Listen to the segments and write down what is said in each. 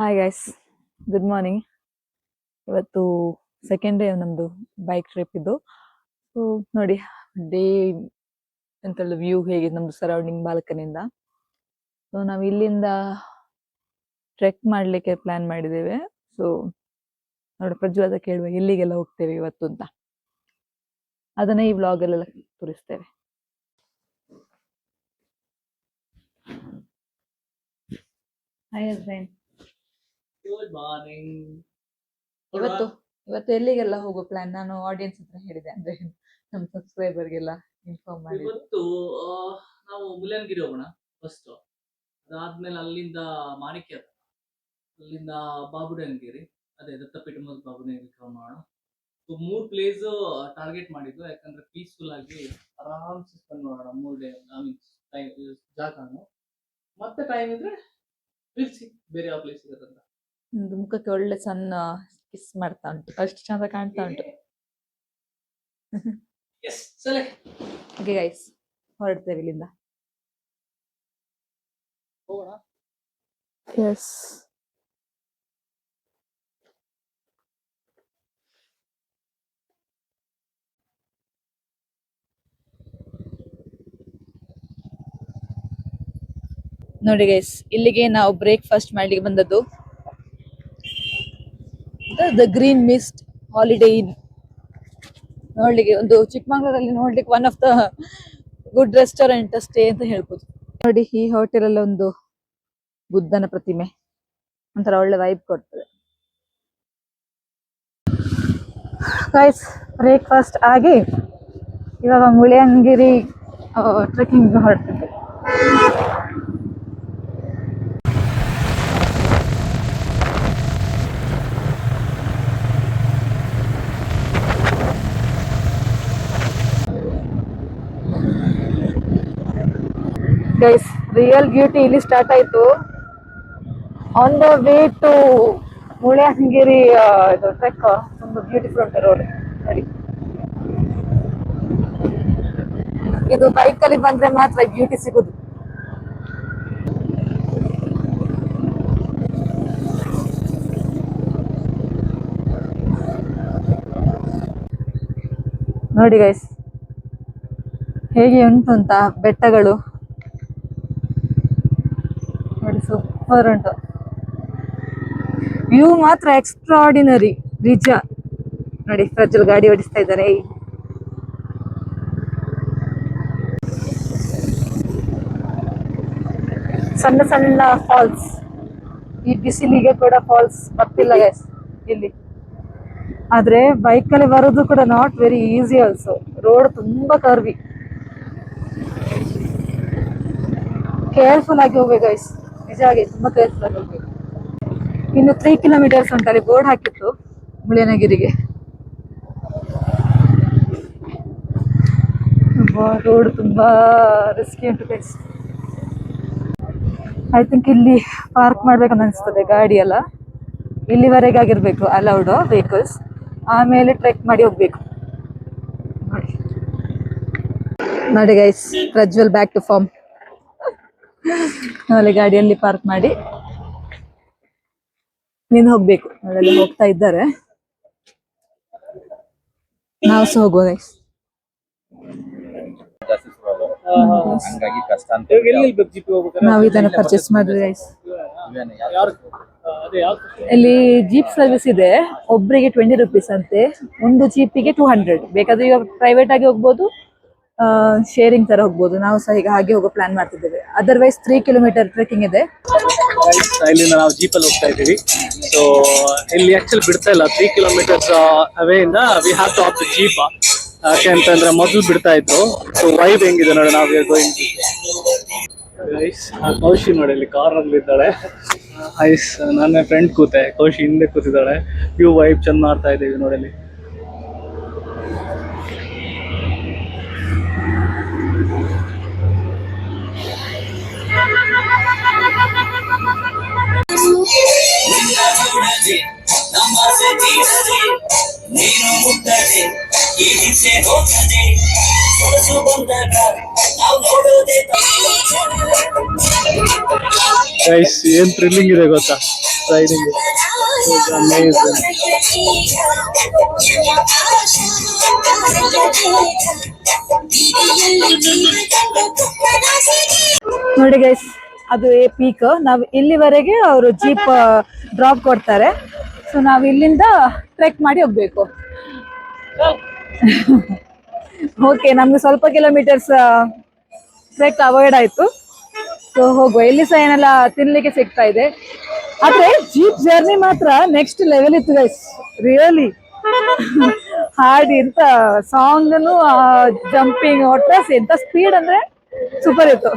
Hi guys, good morning. ಇವತ್ತು second day ನಮ್ದು bike trip ಇದು. ಸೊ ನೋಡಿ, ಡೇ ಎಂತೆಲ್ಲ ವ್ಯೂ ಹೇಗಿದೆ ನಮ್ದು ಸರೌಂಡಿಂಗ್ ಬಾಲ್ಕನಿಂದ. ಸೊ ನಾವು ಇಲ್ಲಿಂದ ಟ್ರೆಕ್ ಮಾಡ್ಲಿಕ್ಕೆ ಪ್ಲಾನ್ ಮಾಡಿದ್ದೇವೆ. ಸೊ ನೋಡಿ, ಪ್ರಜ್ವಲ ಕೇಳುವ ಎಲ್ಲಿಗೆಲ್ಲ ಹೋಗ್ತೇವೆ ಇವತ್ತು ಅಂತ, ಅದನ್ನ ಈ ವ್ಲಾಗ್ ಅಲ್ಲೆಲ್ಲ ತೋರಿಸ್ತೇವೆ. Hi husband, good morning. ಇವತ್ತು ಎಲ್ಲಿಗೆಲ್ಲ ಹೋಗೋ ಪ್ಲಾನ್? ನಾನು ಆಡಿಯನ್ಸ್ ಹತ್ರ ಹೇಳಿದೆ, ಅಂದ್ರೆ ನಮ್ಮ ಸಬ್ಸ್ಕ್ರೈಬರ್ಗೆಲ್ಲ ಇನ್ಫಾರ್ಮ್ ಮಾಡಿ. ಇವತ್ತು ನಾವು ಮುಳ್ಳಯ್ಯನಗಿರಿ ಹೋಗೋಣ ಫಸ್ಟ್. ಅದಾದ್ಮೇಲೆ ಅಲ್ಲಿಂದ ಮಾಣಿಕ್ಯ, ಅಲ್ಲಿಂದ ಬಾಬುಡನಗಿರಿ, ಅದೇ ದತ್ತಪೀಠ ಮತ್ತು ಬಾಬುಡನಗಿರಿ ಕವರ್ ಮಾಡೋಣ. ಸೊ 3 ಪ್ಲೇಸ್ ಟಾರ್ಗೆಟ್ ಮಾಡಿದ್ದು, ಯಾಕಂದ್ರೆ ಪೀಸ್ಫುಲ್ ಆಗಿ ಆರಾಮ್ಸೆ ಸ್ಪೆಂಡ್ ಮಾಡೋಣ 3 ಡೇ. ಟೈಮ್ ಜಾಗನು ಮತ್ತೆ ಟೈಮ್ ಇದ್ರೆ ತಿಳಿಸಿ ಬೇರೆ ಯಾವ ಪ್ಲೇಸ್ ಇದೆ ಅಂತ. ಒಂದು ಮುಖಕ್ಕೆ ಒಳ್ಳೆ ಸಣ್ಣ ಕಿಸ್ ಮಾಡ್ತಾ ಉಂಟು, ಅಷ್ಟು ಚಂದ ಕಾಣ್ತಾ ಉಂಟು. ಎಸ್, ಸರಿ. ಓಕೆ ಗೈಸ್, ಹೊರಡ್ತೇವೆ ಇಲ್ಲಿಂದ. ಹೋಗೋಣ. ಎಸ್, ನೋಡಿ ಗೈಸ್, ಇಲ್ಲಿಗೆ ನಾವು ಬ್ರೇಕ್ಫಾಸ್ಟ್ ಮಾಡ್ಲಿಕ್ಕೆ ಬಂದದ್ದು. ದ ಗ್ರೀನ್ ಮಿಸ್ಟ್ ಹಾಲಿಡೇ ಇನ್ ನೋಡ್ಲಿಕ್ಕೆ, ಒಂದು ಚಿಕ್ಕಮಂಗ್ಳೂರಲ್ಲಿ ನೋಡ್ಲಿಕ್ಕೆ one of the good restaurant ಅಷ್ಟೇ ಅಂತ ಹೇಳ್ಬೋದು. ನೋಡಿ, ಈ ಹೋಟೆಲ್ ಅಲ್ಲಿ ಒಂದು ಬುದ್ಧನ ಪ್ರತಿಮೆ, ಒಂಥರ ಒಳ್ಳೆ ವೈಬ್ ಕೊಡ್ತದೆ. ಗೈಸ್, ಬ್ರೇಕ್ಫಾಸ್ಟ್ ಆಗಿ ಇವಾಗ ಮುಳ್ಳಯ್ಯನಗಿರಿ ಟ್ರೆಕ್ಕಿಂಗ್ ಹೊರಡ್ತಿದ್ದೆ. ಗೈಸ್, ರಿಯಲ್ ಬ್ಯೂಟಿ ಇಲ್ಲಿ ಸ್ಟಾರ್ಟ್ ಆಯ್ತು. On the way to Mullayanagiri trek, ಒಂದು ಬ್ಯೂಟಿಫುಲ್ ಉಂಟು ರೋಡ್. ನೋಡಿ, ಇದು ಬೈಕ್ ಅಲ್ಲಿ ಬಂದ್ರೆ ಮಾತ್ರ ಬ್ಯೂಟಿ ಸಿಗುದು. ನೋಡಿ ಗೈಸ್, ಹೇಗೆ ಉಂಟು ಅಂತ ಬೆಟ್ಟಗಳು. ನೋಡಿ, ಸೂಪರ್ ಉಂಟು ವ್ಯೂ, ಮಾತ್ರ ಎಕ್ಸ್ಟ್ರಾರ್ಡಿನರಿ ನಿಜ. ನೋಡಿ, ಪ್ರಜ್ವಲ್ ಗಾಡಿ ಓಡಿಸ್ತಾ ಇದ್ದಾರೆ. ಸಣ್ಣ ಸಣ್ಣ ಫಾಲ್ಸ್, ಈ ಬಿಸಿಲಿಗೆ ಕೂಡ ಫಾಲ್ಸ್ ಬರ್ತಿಲ್ಲ ಗೈಸ್ ಇಲ್ಲಿ. ಆದ್ರೆ ಬೈಕಲ್ಲಿ ಬರೋದು ಕೂಡ not very easy also. Road ತುಂಬಾ ಕರ್ವಿ, ಕೇರ್ಫುಲ್ ಆಗಿ ಹೋಗ್ಬೇಕು ಗೈಸ್, ನಿಜ ಆಗಿ ತುಂಬಾ ಕೇರ್ಫುಲ್ ಆಗಿ ಹೋಗ್ಬೇಕು. ಇನ್ನು 3 ಕಿಲೋಮೀಟರ್ಸ್ ಉಂಟು, ಅಲ್ಲಿ ಬೋರ್ಡ್ ಹಾಕಿತ್ತು ಮುಳ್ಳಯ್ಯನಗಿರಿಗೆ. ರೋಡ್ ತುಂಬಾ ರಿಸ್ಕಿ ಉಂಟು ಗೈಸ್. ಐ ಥಿಂಕ್ ಇಲ್ಲಿ ಪಾರ್ಕ್ ಮಾಡ್ಬೇಕಂತ ಅನಿಸ್ತದೆ ಗಾಡಿ ಎಲ್ಲ. ಇಲ್ಲಿವರೆಗೆ ಆಗಿರ್ಬೇಕು ಅಲೌಡ್ ವೆಹಿಕಲ್ಸ್, ಆಮೇಲೆ ಟ್ರೆಕ್ ಮಾಡಿ ಹೋಗ್ಬೇಕು. ನೋಡಿ guys, Prajwal back to farm. ಅಲ್ಲಿ ಗಾಡಿಯಲ್ಲಿ ಪಾರ್ಕ್ ಮಾಡಿ ನೀನು ಹೋಗ್ಬೇಕು. ಅಲ್ಲೆಲ್ಲ ಹೋಗ್ತಾ ಇದ್ದಾರೆ, ನಾವು ಸಹ ಹೋಗುವ ಗೈಸ್. ನಾವು ಇದನ್ನ ಪರ್ಚೇಸ್ ಮಾಡಿದ್ವಿ ಗೈಸ್. ಇಲ್ಲಿ ಜೀಪ್ ಸರ್ವಿಸ್ ಇದೆ, ಒಬ್ಬರಿಗೆ 20 ರೂಪೀಸ್ ಅಂತೆ, ಒಂದು ಜೀಪಿಗೆ 200. ಬೇಕಾದ್ರೆ ಇವಾಗ ಪ್ರೈವೇಟ್ ಆಗಿ ಹೋಗ್ಬೋದು, ಶೇರಿಂಗ್ ತರ ಹೋಗ್ಬೋದು. ನಾವು ಸಹ ಈಗ ಹಾಗೆ ಹೋಗೋ ಪ್ಲಾನ್ ಮಾಡ್ತಿದ್ದೇವೆ. ಅದರ್ವೈಸ್ 3 ಕಿಲೋಮೀಟರ್ ಟ್ರೆಕ್ಕಿಂಗ್ ಇದೆ. ಇಲ್ಲಿಂದ ನಾವು ಜೀಪಲ್ಲಿ ಹೋಗ್ತಾ ಇದ್ದೀವಿ. ಸೊ ಇಲ್ಲಿ ಆಕ್ಚುಲಿ ಬಿಡ್ತಾ ಇಲ್ಲ, 3 ಕಿಲೋಮೀಟರ್ಸ್ ಅವೇ ಇಂದ we have to off the jeep. ಯಾಕೆ ಅಂತಂದ್ರೆ ಮೊದಲು ಬಿಡ್ತಾ ಇದ್ರು. ಸೊ ವೈಬ್ ಹೆಂಗಿದೆ ನೋಡಿ, ನಾವು ಕೌಶಿ ನೋಡಿ ಇಲ್ಲಿ ಕಾರಲ್ಲಿ ಇದ್ದಾಳೆ. ಐಸ್, ನನ್ನ ಫ್ರೆಂಡ್ ಕೂತೆ, ಕೌಶಿ ಹಿಂದೆ ಕೂತಿದ್ದಾಳೆ. ವ್ಯೂ ವೈಬ್ ಚೆಂದ ಮಾಡ್ತಾ ಇದ್ದೀವಿ ನೋಡಿ. ಗೈಸ್, ಏನ್ ಥ್ರಿಲ್ಲಿಂಗ್ ಇದೆ ಗೊತ್ತಾ? riding it. It was amazing. ನೋಡಿ ಗೈಸ್, ಅದು ಪೀಕ್. ನಾವು ಇಲ್ಲಿವರೆಗೆ ಅವರು ಜೀಪ್ ಡ್ರಾಪ್ ಕೊಡ್ತಾರೆ. ಸೊ ನಾವು ಇಲ್ಲಿಂದ ಟ್ರೆಕ್ ಮಾಡಿ ಹೋಗ್ಬೇಕು. ಓಕೆ, ನಮ್ಗೆ ಸ್ವಲ್ಪ ಕಿಲೋಮೀಟರ್ಸ್ ಟ್ರೆಕ್ ಅವಾಯ್ಡ್ ಆಯ್ತು. ಸೊ ಹೋಗುವ. ಇಲ್ಲಿ ಸಹ ಏನೆಲ್ಲ ತಿನ್ಲಿಕ್ಕೆ ಸಿಗ್ತಾ ಇದೆ. ಆದ್ರೆ ಜೀಪ್ ಜರ್ನಿ ಮಾತ್ರ ನೆಕ್ಸ್ಟ್ ಲೆವೆಲ್ ಇತ್ತು ಗೈಸ್, ರಿಯಲಿ. ಹಾಡಿ ಎಂತ ಸಾಂಗ್, ಜಂಪಿಂಗ್, ಒಟ್ರಾಸ್ ಎಂತ ಸ್ಪೀಡ್ ಅಂದ್ರೆ ಸೂಪರ್ ಇತ್ತು.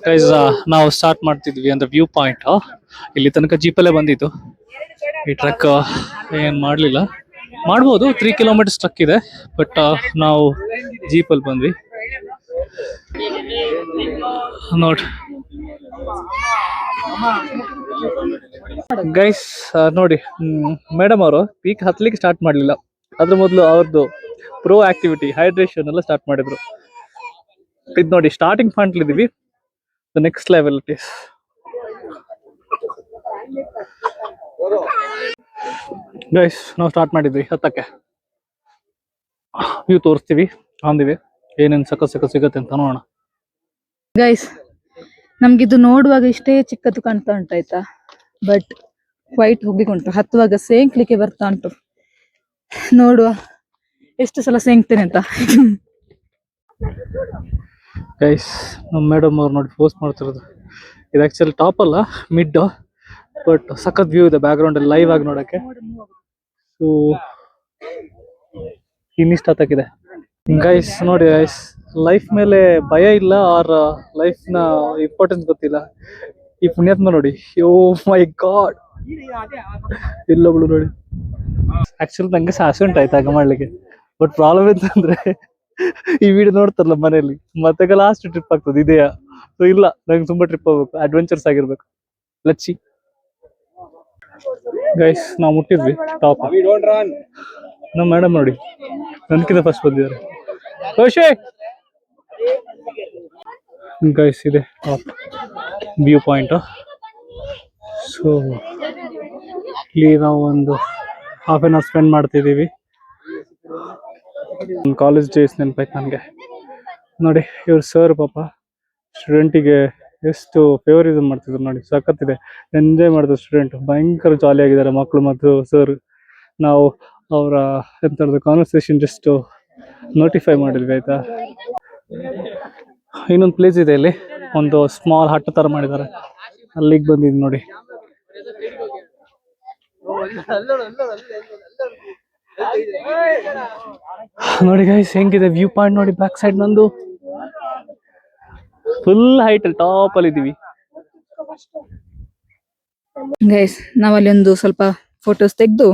ಗೈಸ್, ನಾವು ಸ್ಟಾರ್ಟ್ ಮಾಡ್ತಿದ್ವಿ ಅಂದ್ರೆ ವ್ಯೂ ಪಾಯಿಂಟ್. ಇಲ್ಲಿ ತನಕ ಜೀಪಲ್ಲೇ ಬಂದಿತ್ತು. ಈ ಟ್ರಕ್ ಏನ್ ಮಾಡ್ಲಿಲ್ಲ. ಮಾಡ್ಬೋದು, 3 ಕಿಲೋಮೀಟರ್ಸ್ ಟ್ರಕ್ ಇದೆ, ಬಟ್ ನಾವು ಜೀಪಲ್ಲಿ ಬಂದ್ವಿ. ನೋಡಿ ಗೈಸ್, ನೋಡಿ ಮೇಡಮ್ ಅವರು ಪೀಕ್ ಹತ್ಲಿಕ್ಕೆ ಸ್ಟಾರ್ಟ್ ಮಾಡ್ಲಿಲ್ಲ. ಅದ್ರ ಮೊದಲು ಅವ್ರದ್ದು ಪ್ರೋ ಆಕ್ಟಿವಿಟಿ ಹೈಡ್ರೇಷನ್ ಎಲ್ಲ ಸ್ಟಾರ್ಟ್ ಮಾಡಿದ್ರು. ಇದು ನೋಡಿ, ಸ್ಟಾರ್ಟಿಂಗ್ ಪಾಯಿಂಟ್ ಇದೀವಿ. The next level it is. Guys, ನಾವು ಸ್ಟಾರ್ಟ್ ಮಾಡಿದ್ವಿ ಹತ್ತಕ್ಕೆ. ವ್ಯೂ ತೋರಿಸ್ತೀವಿ ಆನ್ ದಿ ವೇ. ಏನೇನು ಸಕ್ಕ ಸಿಗುತ್ತೆ ಅಂತ ನೋಡೋಣ. ಗೈಸ್, ನಮ್ಗಿದು ನೋಡುವಾಗ ಇಷ್ಟೇ ಚಿಕ್ಕದು ಕಾಣ್ತಾ ಉಂಟಾಯ್ತಾ, ಬಟ್ ಕ್ವೈಟ್ ಹೋಗ್ಲಿಕ್ಕೆ ಉಂಟು. ಹತ್ತುವಾಗ ಸೇಂಕ್ಲಿಕ್ಕೆ ಬರ್ತಾ ಉಂಟು. ನೋಡುವ ಎಷ್ಟು ಸಲ ಸೇಂಕ್ತೇನೆ ಅಂತ. ಗೈಸ್, ನಮ್ಮ ಮೇಡಮ್ ಅವ್ರು ನೋಡಿ ಪೋಸ್ಟ್ ಮಾಡ್ತಿರೋದು. ಇದು ಆಕ್ಚುಲಿ ಟಾಪ್ ಅಲ್ಲ, ಮಿಡ್, ಬಟ್ ಸಖತ್ ವ್ಯೂ ಇದೆ ಬ್ಯಾಕ್ ಗ್ರೌಂಡ್ ಅಲ್ಲಿ ಲೈವ್ ಆಗಿ ನೋಡಕ್ಕೆ. ಸೊ ಇನ್ನಿಷ್ಟ ಹತ್ತಕ್ಕಿದೆ. ಗೈಸ್ ನೋಡಿ ಗೈಸ್, ಲೈಫ್ ಮೇಲೆ ಭಯ ಇಲ್ಲ, ಆರ್ ಲೈಫ್ ನ ಇಂಪಾರ್ಟೆನ್ಸ್ ಗೊತ್ತಿಲ್ಲ. ಈ ಪುಣ್ಯಾತ್ಮ ನೋಡಿ, ಓ ಮೈ ಗಾಡ್, ಇಲ್ಲೊಬ್ಳು ನೋಡಿ. ಆಕ್ಚುಲಿ ನಂಗೆ ಸಾಸೆ ಉಂಟಾಯ್ತು ಆಗ ಮಾಡ್ಲಿಕ್ಕೆ, ಬಟ್ ಪ್ರಾಬ್ಲಮ್ ಎಂತಂದ್ರೆ ಈ ವಿಡಿಯೋ ನೋಡ್ತಾರಲ್ಲ ಮನೆಯಲ್ಲಿ, ಮತ್ತೆ ಲಾಸ್ಟ್ ಟ್ರಿಪ್ ಆಗ್ತದೆ ಇದೆಯಾ. ಸೊ ಇಲ್ಲ, ನಂಗೆ ತುಂಬಾ ಟ್ರಿಪ್ ಹೋಗ್ಬೇಕು, ಅಡ್ವೆಂಚರ್ಸ್ ಆಗಿರ್ಬೇಕು. ಲಚ್ಚಿ ಗೈಸ್, ನಾವು ಮುಟ್ಟಿದ್ವಿ ಟಾಪ್. ನಮ್ಮ ಮೇಡಮ್ ನೋಡಿ ನನ್ಕಿಂತ ಫಸ್ಟ್ ಬಂದಿದ್ದಾರೆ. ಗೈಸ್, ಇದೆ ಟಾಪ್ ವ್ಯೂ ಪಾಯಿಂಟ್. ಸೊ ಇಲ್ಲಿ ನಾವು ಒಂದು ಹಾಫ್ ಆನ್ ಅವರ್ ಸ್ಪೆಂಡ್ ಮಾಡ್ತಿದ್ದೀವಿ. ಕಾಲೇಜ್ ಡೇಸ್ ನೆನಪಾಯ್ತು ನನಗೆ. ನೋಡಿ, ಇವ್ರು ಸರ್ ಪಾಪ ಸ್ಟೂಡೆಂಟಿಗೆ ಎಷ್ಟು ಫೇವರಿಸಮ್ ಮಾಡ್ತಿದ್ರು ನೋಡಿ, ಸಖತ್ತಿದೆ. ಎಂಜಾಯ್ ಮಾಡಿದ್ರು ಸ್ಟೂಡೆಂಟ್, ಭಯಂಕರ ಜಾಲಿ ಆಗಿದ್ದಾರೆ ಮಕ್ಕಳು ಮತ್ತು ಸರ್. ನಾವು ಅವರ ಎಂಥದ್ದು ಕಾನ್ವರ್ಸೇಷನ್ ಜಸ್ಟ್ ನೋಟಿಫೈ ಮಾಡಿದ್ವಿ, ಆಯ್ತಾ. ಇನ್ನೊಂದು ಪ್ಲೇಸ್ ಇದೆ ಇಲ್ಲಿ, ಒಂದು ಸ್ಮಾಲ್ ಹಟ್ ತರ ಮಾಡಿದ್ದಾರೆ, ಅಲ್ಲಿಗೆ ಬಂದಿದ್ದು ನೋಡಿ. ನೋಡಿ ಗೈಸ್, ಹೆಂಗಿದೆ ವ್ಯೂ ಪಾಯಿಂಟ್ ನೋಡಿ. ಬ್ಯಾಕ್ ಸೈಡ್ ನಂದು ಫುಲ್ ಹೈಟ್ ಅಲ್ಲಿ ಟಾಪ್ ಅಲ್ಲಿ ಇದೀವಿ. ಗೈಸ್, ನಾವಲ್ಲಿ ಒಂದು ಸ್ವಲ್ಪ ಫೋಟೋಸ್ ತೆಗೆದು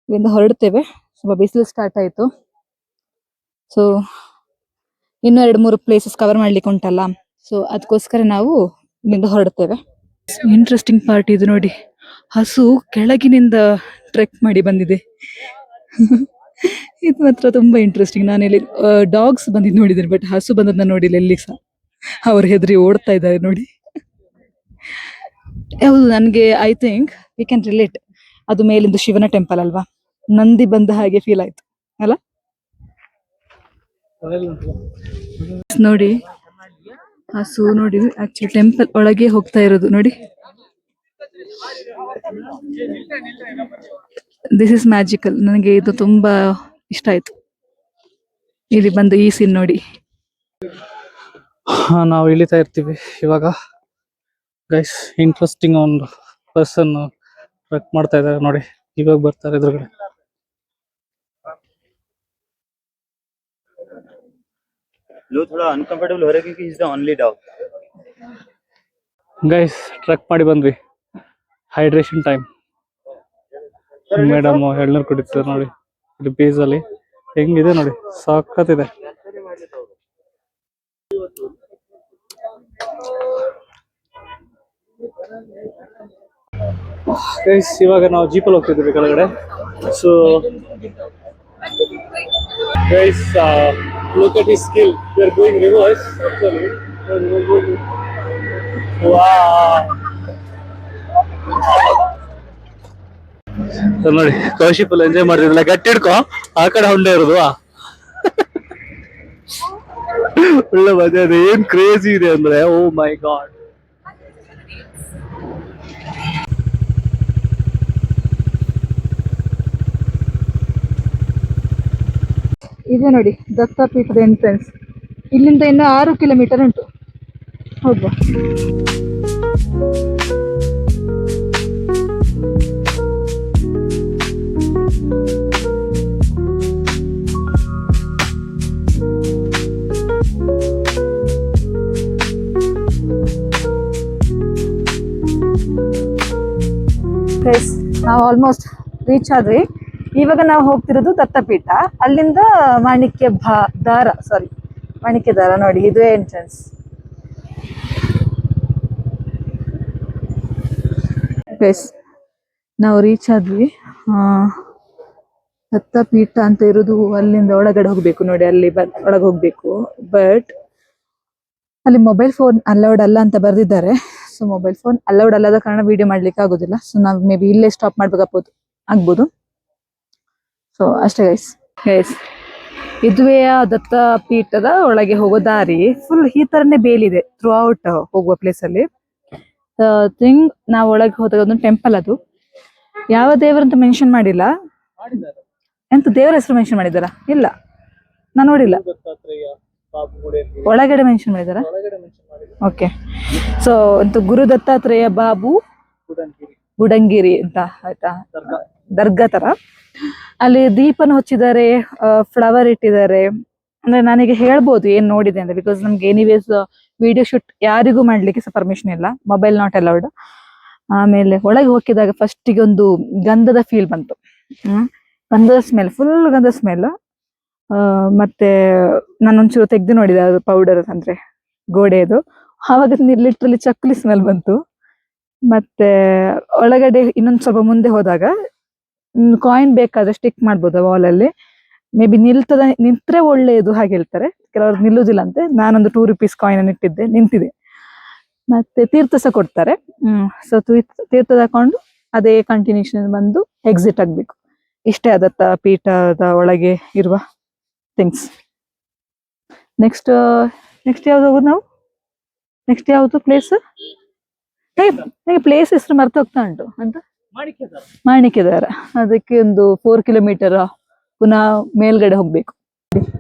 ಇಲ್ಲಿಂದ ಹೊರಡ್ತೇವೆ. ಸ್ವಲ್ಪ ಬಿಸಿಲು ಸ್ಟಾರ್ಟ್ ಆಯ್ತು. ಸೊ ಇನ್ನೂ 2-3 ಪ್ಲೇಸಸ್ ಕವರ್ ಮಾಡ್ಲಿಕ್ಕೆ ಉಂಟಲ್ಲ, ಸೊ ಅದಕ್ಕೋಸ್ಕರ ನಾವು ಇಲ್ಲಿಂದ ಹೊರಡ್ತೇವೆ. ಇಂಟ್ರೆಸ್ಟಿಂಗ್ ಪಾರ್ಟ್ ಇದು ನೋಡಿ, ಹಸು ಕೆಳಗಿನಿಂದ ಟ್ರೆಕ್ ಮಾಡಿ ಬಂದಿದೆ. ಇದು ಮಾತ್ರ ತುಂಬಾ ಇಂಟ್ರೆಸ್ಟಿಂಗ್. ನಾನಿಲ್ಲಿ ಡಾಗ್ಸ್ ಬಂದಿದ್ದು ನೋಡಿದ್ದೇನೆ, ಬಟ್ ಹಸು ಬಂದದ್ನ ನೋಡಿಲ್ಲ ಎಲ್ಲಿ ಸಹ. ಅವ್ರು ಹೆದರಿ ಓಡ್ತಾ ಇದ್ದಾರೆ ನೋಡಿ. ಹೌದು, ನನಗೆ I think we can relate. ಅದು ಮೇಲಿಂದ ಶಿವನ ಟೆಂಪಲ್ ಅಲ್ವಾ, ನಂದಿ ಬಂದ ಹಾಗೆ ಫೀಲ್ ಆಯ್ತು ಅಲ್ಲ. ನೋಡಿ ಹಸು ನೋಡಿ, ಆಕ್ಚುಲಿ ಟೆಂಪಲ್ ಒಳಗೆ ಹೋಗ್ತಾ ಇರೋದು ನೋಡಿ. This is magical. ನನಗೆ ಇದು ತುಂಬಾ ಇಷ್ಟ ಆಯ್ತು. ಇಲ್ಲಿ ಬಂದು ಈ ಸೀನ್ ನೋಡಿ. ನಾವು ಇಳಿತಾ ಇರ್ತೀವಿ ಇವಾಗ. ಗೈಸ್, ಇಂಟ್ರೆಸ್ಟಿಂಗ್ ಒಂದು ಪರ್ಸನ್ ಟ್ರೆಕ್ ಮಾಡ್ತಾ ಇದ್ದಾರೆ ನೋಡಿ, ಇವಾಗ ಬರ್ತಾರೆ ಎದುರುಗಡೆ. लो थोड़ा अनकंफर्टेबल हो रहा है क्योंकि is the only dog. Guys, trek ಮಾಡಿ ಬಂದ್ವಿ. Hydration time. ಮೇಡಮ್ ಎಳ್ನೀರು ಕುಡಿತಾರೆ ನೋಡಿ, ಇದು ಬೇಸ್ ಅಲ್ಲಿ ಹೆಂಗಿದೆ ನೋಡಿ, ಸಾಕತ್ತಿದೆ. ಗೈಸ್, ಇವಾಗ ನಾವು ಜೀಪಲ್ಲಿ ಹೋಗ್ತಿದ್ವಿ ಕೆಳಗಡೆ. So guys, Look at his skill. We are going reverse actually. Wow. ನೋಡಿ ಕೌಶಿ ಫುಲ್ ಎಂಜಾಯ್ ಮಾಡ್ತಿದ್ರಲ್ಲ, ಗಟ್ಟಿ ಹಿಡ್ಕೊ, ಆ ಕಡೆ ಹೊಂಡೆ ಇರೋದು ಒಳ್ಳೆ ಮಜಾ ಇದೆ. ಏನ್ ಕ್ರೇಜಿ ಇದೆ ಅಂದ್ರೆ, ಓ ಮೈ ಗಾಡ್. ಇದೆ ನೋಡಿ ದತ್ತಪೀಠದ ಎಂಟ್ರೆನ್ಸ್. ಇಲ್ಲಿಂದ ಇನ್ನು 6 ಕಿಲೋಮೀಟರ್ ಉಂಟು. ಹೌದಾ? ನಾವು ಆಲ್ಮೋಸ್ಟ್ ರೀಚ್ ಆದ್ವಿ. ಇವಾಗ ನಾವು ಹೋಗ್ತಿರೋದು ದತ್ತಪೀಠ. ಅಲ್ಲಿಂದ ಮಾಣಿಕ್ಯ ದಾರ ನೋಡಿ, ಇದುವೇ ಎಂಟ್ರೆನ್ಸ್. ನಾವು ರೀಚ್ ಆದ್ವಿ. ದತ್ತಪೀಠ ಅಂತ ಇರೋದು ಅಲ್ಲಿಂದ ಒಳಗಡೆ ಹೋಗ್ಬೇಕು ನೋಡಿ, ಅಲ್ಲಿ ಒಳಗೆ ಹೋಗ್ಬೇಕು. ಬಟ್ ಅಲ್ಲಿ ಮೊಬೈಲ್ ಫೋನ್ ಅಲೌಡ್ ಅಲ್ಲ ಅಂತ ಬರ್ದಿದ್ದಾರೆ. ಸೊ ಮೊಬೈಲ್ ಫೋನ್ ಅಲೌಡ್ ಅಲ್ಲದ ಕಾರಣ ವಿಡಿಯೋ ಮಾಡ್ಲಿಕ್ಕೆ ಆಗೋದಿಲ್ಲ. ಸೊ ನಾವು ಮೇ ಬಿ ಇಲ್ಲೇ ಸ್ಟಾಪ್ ಆಗ್ಬೋದು. ಸೊ ಅಷ್ಟೇ ಗೈಸ್. ಇದುವೇ ದತ್ತಪೀಠದ ಒಳಗೆ ಹೋಗೋ ದಾರಿ. ಫುಲ್ ಈ ತರನೇ ಬೇಲಿದೆ ಥ್ರೂ ಔಟ್ ಹೋಗುವ ಪ್ಲೇಸ್ ಅಲ್ಲಿ. ಥಿಂಗ್ ನಾವು ಒಳಗೆ ಹೋದಾಗ ಒಂದು ಟೆಂಪಲ್, ಅದು ಯಾವ ದೇವರಂತ ಮೆನ್ಷನ್ ಮಾಡಿಲ್ಲ. ಎಂತ ದೇವರ ಹೆಸರು ಮೆನ್ಷನ್ ಮಾಡಿದಾರ? ಇಲ್ಲ, ನಾನು ನೋಡಿಲ್ಲ. ಒಳಗಡೆ ಮೆನ್ಷನ್ ಮಾಡಿದಾರ? ಓಕೆ. ಸೊ ಅಂತ ಗುರು ದತ್ತಾತ್ರೇಯ ಬಾಬು ಗುಡಂಗಿರಿ ಅಂತ, ಆಯ್ತಾ, ದರ್ಗಾ ತರ. ಅಲ್ಲಿ ದೀಪನ ಹಚ್ಚಿದ್ದಾರೆ, ಫ್ಲವರ್ ಇಟ್ಟಿದ್ದಾರೆ. ಅಂದ್ರೆ ನನಗೆ ಹೇಳ್ಬೋದು ಏನ್ ನೋಡಿದೆ ಅಂತ, ಬಿಕಾಸ್ ನಮ್ಗೆ ಎನಿವೇಸ್ ವಿಡಿಯೋ ಶೂಟ್ ಯಾರಿಗೂ ಮಾಡ್ಲಿಕ್ಕೆ ಸಹ ಪರ್ಮಿಷನ್ ಇಲ್ಲ, ಮೊಬೈಲ್ ನಾಟ್ ಅಲೌಡ್. ಆಮೇಲೆ ಒಳಗೆ ಹೋಗಿದಾಗ ಫಸ್ಟಿಗೆ ಒಂದು ಗಂಧದ ಫೀಲ್ ಬಂತು. ಗಂಧದ ಸ್ಮೆಲ್, ಫುಲ್ ಗಂಧದ ಸ್ಮೆಲ್. ಮತ್ತೆ ನಾನೊಂಚೂರು ತೆಗ್ದು ನೋಡಿದೆ, ಅದು ಪೌಡರ್ ಅಂದ್ರೆ ಗೋಡೆದು. ಆವಾಗ ಲಿಟ್ರಲಿ ಚಕ್ಲಿ ಸ್ಮೆಲ್ ಬಂತು. ಮತ್ತೆ ಒಳಗಡೆ ಇನ್ನೊಂದು ಸ್ವಲ್ಪ ಮುಂದೆ ಹೋದಾಗ ಕಾಯಿನ್ ಬೇಕಾದ್ರೆ ಸ್ಟಿಕ್ ಮಾಡ್ಬೋದು ವಾಲ್ ಅಲ್ಲಿ. ಮೇ ಬಿ ನಿಂತ್ರೆ ಒಳ್ಳೆಯದು ಹಾಗೆ ಹೇಳ್ತಾರೆ, ಕೆಲವರು ನಿಲ್ಲುದಿಲ್ಲ ಅಂತೆ. ನಾನೊಂದು 2 ರೂಪೀಸ್ ಕಾಯಿನ್ ಅನ್ನು ಇಟ್ಟಿದ್ದೆ, ನಿಂತಿದೆ. ಮತ್ತೆ ತೀರ್ಥ ಸಹ ಕೊಡ್ತಾರೆ. ಸೊ ತೀರ್ಥ ತಕೊಂಡು ಅದೇ ಕಂಟಿನ್ಯೂಷನ್ ಬಂದು ಎಕ್ಸಿಟ್ ಆಗ್ಬೇಕು. ಇಷ್ಟೇ ದತ್ತ ಪೀಠದ ಒಳಗೆ ಇರುವ ಥಿಂಗ್ಸ್. ನೆಕ್ಸ್ಟ್ ಯಾವ್ದು ಹೋಗುದು ನಾವು? ನೆಕ್ಸ್ಟ್ ಯಾವ್ದು ಪ್ಲೇಸ್? ನನಗೆ ಪ್ಲೇಸ್ ಹೆಸರು ಮರ್ತು ಹೋಗ್ತಾ ಉಂಟು ಅಂತ. ಮಾಣಿಕ್ಯದಾರ. ಅದಕ್ಕೆ ಒಂದು 4 ಕಿಲೋಮೀಟರ್ ಪುನಃ ಮೇಲ್ಗಡೆ ಹೋಗ್ಬೇಕು.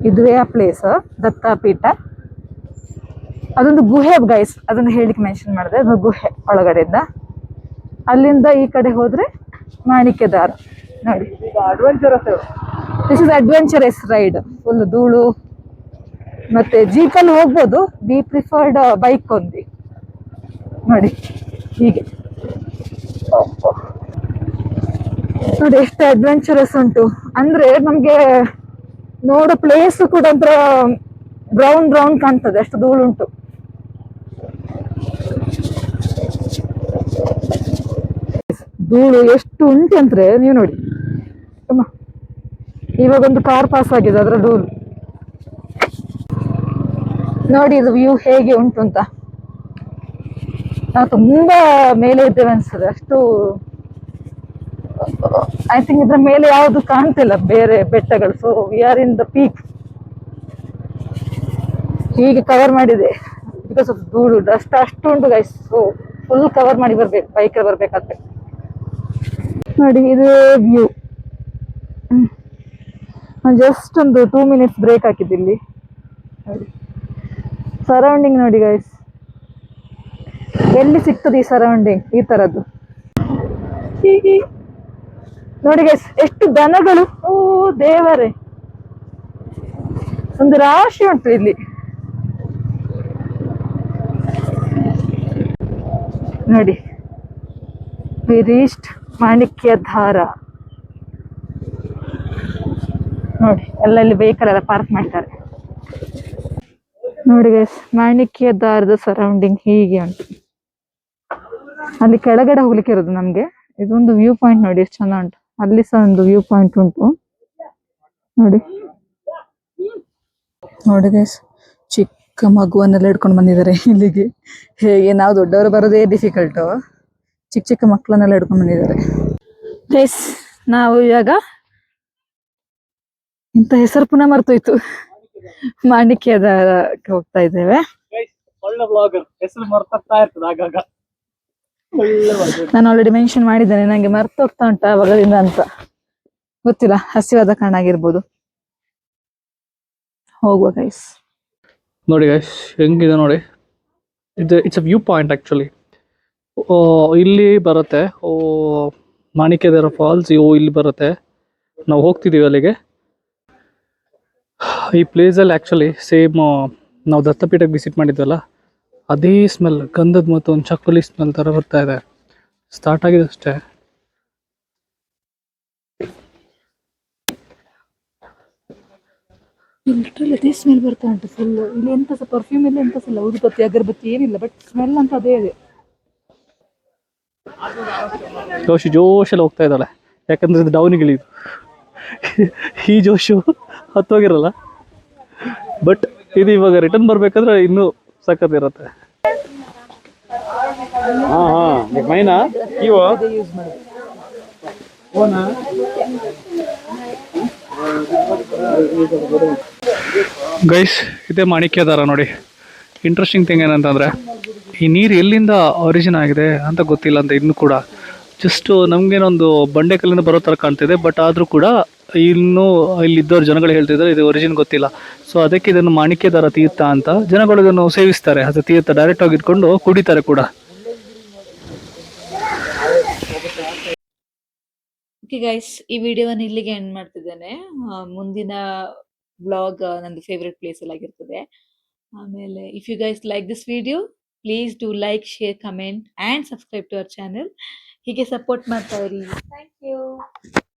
ಇದುವೇ ಆ ಪ್ಲೇಸ್, ದತ್ತಪೀಠ. ಅದೊಂದು ಗುಹೆ ಗೈಸ್, ಅದನ್ನು ಹೇಳಿಕ್ಕೆ ಮೆನ್ಷನ್ ಮಾಡಿದೆ. ಅದು ಗುಹೆ ಒಳಗಡೆಯಿಂದ. ಅಲ್ಲಿಂದ ಈ ಕಡೆ ಹೋದ್ರೆ ಮಾಣಿಕ್ಯದಾರ ನೋಡಿ. This is adventurous ride. Full ಧೂಳು. ಮತ್ತೆ ಜೀಪಲ್ಲಿ ಹೋಗ್ಬೋದು, ಬಿ ಪ್ರಿಫರ್ಡ್ ಬೈಕ್ ಒಂದಿ ನೋಡಿ. ಹೀಗೆ ನೋಡಿ ಎಷ್ಟು ಅಡ್ವೆಂಚರಸ್ ಉಂಟು ಅಂದ್ರೆ. ನಮ್ಗೆ ನೋಡೋ ಪ್ಲೇಸ್ ಕೂಡ ಒಂಥರ ಬ್ರೌನ್ ಕಾಣ್ತದೆ, ಅಷ್ಟು ಧೂಳು ಉಂಟು. ಧೂಳು ಎಷ್ಟು ಉಂಟು ಅಂದ್ರೆ ನೀವು ನೋಡಿ. ಇವಾಗ ಒಂದು ಕಾರ್ ಪಾಸ್ ಆಗಿದೆ, ಅದರ ಧೂಳು ನೋಡಿ. ಇದು ವ್ಯೂ ಹೇಗೆ ಉಂಟು ಅಂತ. ನಾವು ತುಂಬಾ ಮೇಲೆ ಇದ್ದೇವೆ ಅನ್ಸ್ತದೆ, ಅಷ್ಟು. ಐ ಥಿಂಕ್ ಇದ್ರ ಮೇಲೆ ಯಾವುದು ಕಾಣ್ತಿಲ್ಲ ಬೇರೆ ಬೆಟ್ಟಗಳು. So we are in the peak. ಹೀಗೆ ಕವರ್ ಮಾಡಿದೆ ಬಿಕಾಸ್ ಆಫ್ ಧೂಳು, ಡಸ್ಟ್ ಅಷ್ಟು ಉಂಟು ಗೈಸ್. ಸೊ ಫುಲ್ ಕವರ್ ಮಾಡಿ ಬರ್ಬೇಕು, ಬೈಕಲ್ಲಿ ಬರ್ಬೇಕಾದ್ರೆ. ನೋಡಿ ಇದು ವ್ಯೂ. ಜಸ್ಟ್ ಒಂದು 2 ಮಿನಿಟ್ಸ್ ಬ್ರೇಕ್ ಹಾಕಿದ್ದಿಲ್ಲಿ ನೋಡಿ. ಸರೌಂಡಿಂಗ್ ನೋಡಿ ಗೈಸ್, ಎಲ್ಲಿ ಸಿಗ್ತದೆ ಈ ಸರೌಂಡಿಂಗ್ ಈ ತರದ್ದು. ನೋಡಿ ಗೈಸ್, ಎಷ್ಟು ದನಗಳು, ಓ ದೇವರೇ, ಒಂದು ರಾಶಿ ಉಂಟು ಇಲ್ಲಿ ನೋಡಿ. ವಿ ರೀಚ್ಡ್ ಮಾಣಿಕ್ಯದಾರ ನೋಡಿ. ಎಲ್ಲೆಲ್ಲಿ ವೆಹಿಕಲ್ ಎಲ್ಲ ಪಾರ್ಕ್ ಮಾಡಿದ್ದಾರೆ ನೋಡಿ ಗೈಸ್. ಮಾಣಿಕ್ಯದಾರದ ಸರೌಂಡಿಂಗ್ ಹೀಗೆ ಉಂಟು. ಅಲ್ಲಿ ಕೆಳಗಡೆ ಹೋಗ್ಲಿಕ್ಕೆ ಇರೋದು ನಮ್ಗೆ. ಇದೊಂದು ವ್ಯೂ ಪಾಯಿಂಟ್ ನೋಡಿ, ಎಷ್ಟು ಚೆಂದ ಉಂಟು. ಅಲ್ಲಿ ಸಹ ಒಂದು ವ್ಯೂ ಪಾಯಿಂಟ್ ಉಂಟು ನೋಡಿ. ನೋಡಿ ಗೈಸ್, ಚಿಕ್ಕ ಮಗುವನ್ನೆಲ್ಲ ಹಿಡ್ಕೊಂಡು ಬಂದಿದ್ದಾರೆ ಇಲ್ಲಿಗೆ. ಹೇಗೆ ನಾವು ದೊಡ್ಡವರು ಬರೋದೇ ಡಿಫಿಕಲ್ಟು, ಚಿಕ್ಕ ಚಿಕ್ಕ ಮಕ್ಕಳನ್ನೆಲ್ಲ ಹಿಡ್ಕೊಂಡು ಬಂದಿದ್ದಾರೆ. ಗೈಸ್, ನಾವು ಇವಾಗ ಇಂಥ ಹೆಸರು ಪುನಃ ಮರ್ತೋಯ್ತು, ಮಾಣಿಕ್ಯದಕ್ಕೆ ಹೋಗ್ತಾ ಇದ್ದೇವೆ. ಒಳ್ಳೆ ಬ್ಲಾಗರ್, ಹೆಸರು ಮರ್ತಾ ಇರ್ತದೆ ಆಗಾಗ. ನಾನು ಆಲ್ರೆಡಿ ಮೆನ್ಷನ್ ಮಾಡಿದ್ದೇನೆ, ನಂಗೆ ಮರ್ತೋಗ್ತಾ ಉಂಟು ಆವಾಗದಿಂದ ಅಂತ ಗೊತ್ತಿಲ್ಲ, ಹಸಿವಾದ ಕಾರಣ ಆಗಿರ್ಬೋದು. ಹೋಗುವ ಗೈಸ್. ನೋಡಿ ಗೈಸ್ ಹೆಂಗಿದೆ ನೋಡಿ, it's a view point actually. ಇಲ್ಲಿ ಬರುತ್ತೆ ಮಾಣಿಕ್ಯದರ ಫಾಲ್ಸ್, ಇಲ್ಲಿ ಬರುತ್ತೆ. ನಾವು ಹೋಗ್ತಿದ್ದೀವಿ ಅಲ್ಲಿಗೆ. ಈ ಪ್ಲೇಸಲ್ಲಿ ಆ್ಯಕ್ಚುಲಿ ಸೇಮ್ ನಾವು ದತ್ತಪೀಠಕ್ಕೆ ವಿಸಿಟ್ ಮಾಡಿದ್ವಲ್ಲ, ಅದೇ ಸ್ಮೆಲ್, ಗಂಧದ ಮತ್ತು ಒಂದು ಚಕ್ಕುಲಿ ಸ್ಮೆಲ್ ಥರ ಬರ್ತಾ ಇದೆ. ಸ್ಟಾರ್ಟ್ ಆಗಿದೆ ಅಷ್ಟೇ. ಲಿಟ್ರಲಿ ಅದೇ ಸ್ಮೆಲ್ ಬರ್ತಾ ಉಂಟು ಫುಲ್. ಇಲ್ಲಿ ಎಂತ ಸಹ ಪರ್ಫ್ಯೂಮ್ ಇಲ್ಲ, ಎಂತ ಸಹ ಇಲ್ಲ, ಊದುಬತ್ತಿ ಅಗರಬತ್ತಿ ಏನಿಲ್ಲ, ಬಟ್ ಸ್ಮೆಲ್ ಅಂತ ಅದೇ ಇದೆ. ಜೋಶಲ್ಲಿ ಹೋಗ್ತಾ ಇದ್ದಾಳೆ, ಯಾಕಂದ್ರೆ ಇದು ಡೌನಿಗೆ ಇಳಿದು. ಈ ಜೋಶು ಹತ್ತೋಗಿರಲ್ಲ, ಬಟ್ ಇದು ಇವಾಗ ರಿಟರ್ನ್ ಬರ್ಬೇಕಾದ್ರೆ ಇನ್ನೂ ಸಖತ್ತಿರುತ್ತೆ. ಮೈನಾ ಇವ ಗೈಸ್, ಇದೇ ಮಾಣಿಕ್ಯದಾರ ನೋಡಿ. ಇಂಟ್ರೆಸ್ಟಿಂಗ್ ಥಿಂಗ್ ಏನಂತಂದರೆ, ಈ ನೀರು ಎಲ್ಲಿಂದ ಒರಿಜಿನ್ ಆಗಿದೆ ಅಂತ ಗೊತ್ತಿಲ್ಲ ಅಂತ ಇನ್ನೂ ಕೂಡ. ಜಸ್ಟು ನಮಗೇನೊಂದು ಬಂಡೆಕಲ್ಲಿಂದ ಬರೋ ಥರ ಕಾಣ್ತಿದೆ, ಬಟ್ ಆದರೂ ಕೂಡ ಇನ್ನೂ ಇಲ್ಲಿದ್ದವ್ರು ಜನಗಳು ಹೇಳ್ತಿದ್ದಾರೆ ಇದು ಒರಿಜಿನ್ ಗೊತ್ತಿಲ್ಲ. ಸೊ ಅದಕ್ಕೆ ಇದನ್ನು ಮಾಣಿಕ್ಯದಾರ ತೀರ್ಥ ಅಂತ ಜನಗಳು ಇದನ್ನು ಸೇವಿಸ್ತಾರೆ. ಅದು ತೀರ್ಥ ಡೈರೆಕ್ಟ್ ಆಗಿ ಇಟ್ಕೊಂಡು ಕುಡಿತಾರೆ ಕೂಡ. ಓಕೆ ಗೈಸ್, ಈ ವಿಡಿಯೋವನ್ನು ಇಲ್ಲಿಗೆ ಎಂಡ್ ಮಾಡ್ತಿದ್ದೇನೆ. ಮುಂದಿನ ವ್ಲಾಗ್ ನಂದು ಫೇವ್ರೆಟ್ ಪ್ಲೇಸ್ ಅಲ್ಲಿ ಆಗಿರ್ತದೆ. ಆಮೇಲೆ if you guys like this video, please do like, share, comment and subscribe to our channel. ಹೀಗೆ ಸಪೋರ್ಟ್ ಮಾಡ್ತಾ ಇರಿ. Thank you.